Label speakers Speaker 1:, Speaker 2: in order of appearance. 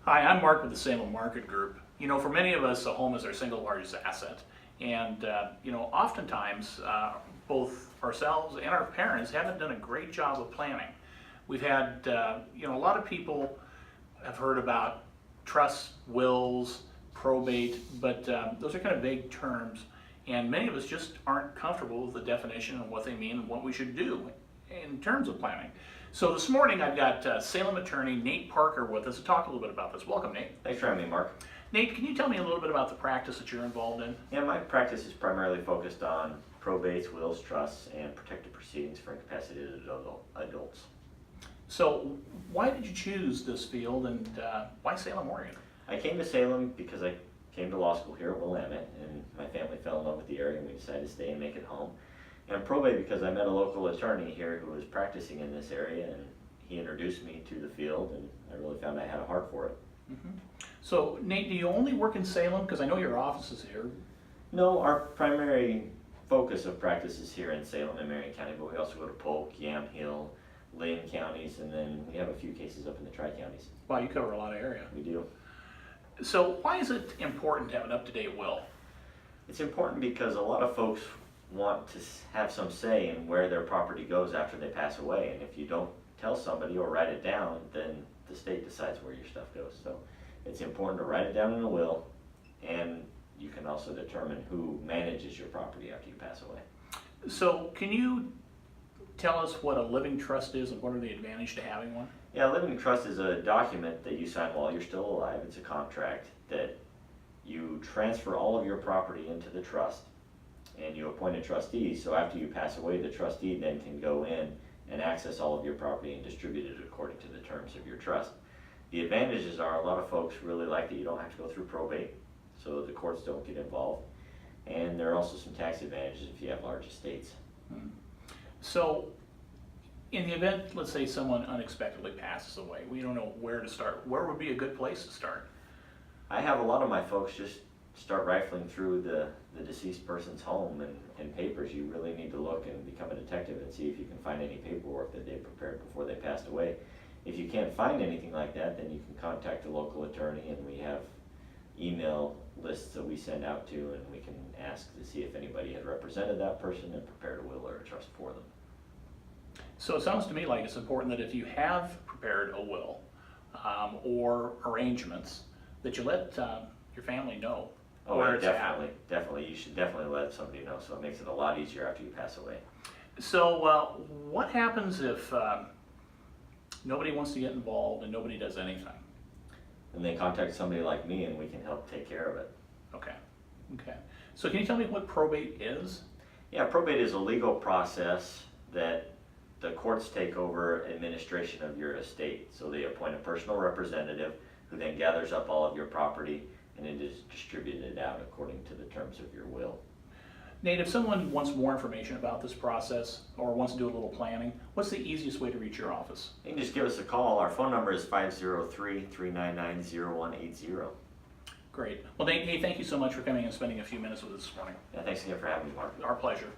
Speaker 1: Hi, I'm Mark with the Salem Market Group. You know, for many of us, a home is our single largest asset. And, oftentimes, both ourselves and our parents haven't done a great job of planning. We've had, a lot of people have heard about trusts, wills, probate, but those are kind of vague terms. And many of us just aren't comfortable with the definition and what they mean and what we should do in terms of planning. So this morning I've got Salem attorney Nate Parker with us to talk a little bit about this. Welcome, Nate.
Speaker 2: Thanks for having me, Mark.
Speaker 1: Nate, can you tell me a little bit about the practice that you're involved in?
Speaker 2: Yeah, my practice is primarily focused on probates, wills, trusts, and protective proceedings for incapacitated adults.
Speaker 1: So why did you choose this field, and why Salem, Oregon?
Speaker 2: I came to Salem because I came to law school here at Willamette, and my family fell in love with the area and we decided to stay and make it home. And probate because I met a local attorney here who was practicing in this area, and he introduced me to the field, and I really found I had a heart for it.
Speaker 1: Mm-hmm. So Nate, do you only work in Salem? Because I know your office is here.
Speaker 2: No, our primary focus of practice is here in Salem and Marion County, but we also go to Polk, Yamhill, Lynn counties, and then we have a few cases up in the tri-counties.
Speaker 1: Wow, you cover a lot of area.
Speaker 2: We do.
Speaker 1: So why is it important to have an up-to-date will?
Speaker 2: It's important because a lot of folks want to have some say in where their property goes after they pass away, and if you don't tell somebody or write it down, then the state decides where your stuff goes. So it's important to write it down in a will, and you can also determine who manages your property after you pass away.
Speaker 1: So can you tell us what a living trust is and what are the advantages to having one?
Speaker 2: Yeah, a living trust is a document that you sign while you're still alive. It's a contract that you transfer all of your property into the trust, and you appoint a trustee. So after you pass away, the trustee then can go in and access all of your property and distribute it according to the terms of your trust. The advantages are a lot of folks really like that you don't have to go through probate, so the courts don't get involved. And there are also some tax advantages if you have large estates.
Speaker 1: So in the event, let's say someone unexpectedly passes away, we don't know where to start. Where would be a good place to start?
Speaker 2: I have a lot of my folks just start rifling through the deceased person's home and papers. You really need to look and become a detective and see if you can find any paperwork that they prepared before they passed away. If you can't find anything like that, then you can contact a local attorney, and we have email lists that we send out to, and we can ask to see if anybody had represented that person and prepared a will or a trust for them.
Speaker 1: So it sounds to me like it's important that if you have prepared a will or arrangements, that you let your family know where it's
Speaker 2: definitely, definitely. You should definitely let somebody know, so it makes it a lot easier after you pass away.
Speaker 1: So what happens if nobody wants to get involved and nobody does anything?
Speaker 2: And they contact somebody like me, and we can help take care of it.
Speaker 1: Okay. So can you tell me what probate is?
Speaker 2: Yeah, probate is a legal process that the courts take over administration of your estate. So they appoint a personal representative who then gathers up all of your property, and it is distributed out according to the terms of your will.
Speaker 1: Nate, if someone wants more information about this process or wants to do a little planning, what's the easiest way to reach your office?
Speaker 2: You can just give us a call. Our phone number is 503-399-0180.
Speaker 1: Great. Well, Nate, hey, thank you so much for coming and spending a few minutes with us this morning.
Speaker 2: Yeah, thanks again for having me, Mark.
Speaker 1: Our pleasure.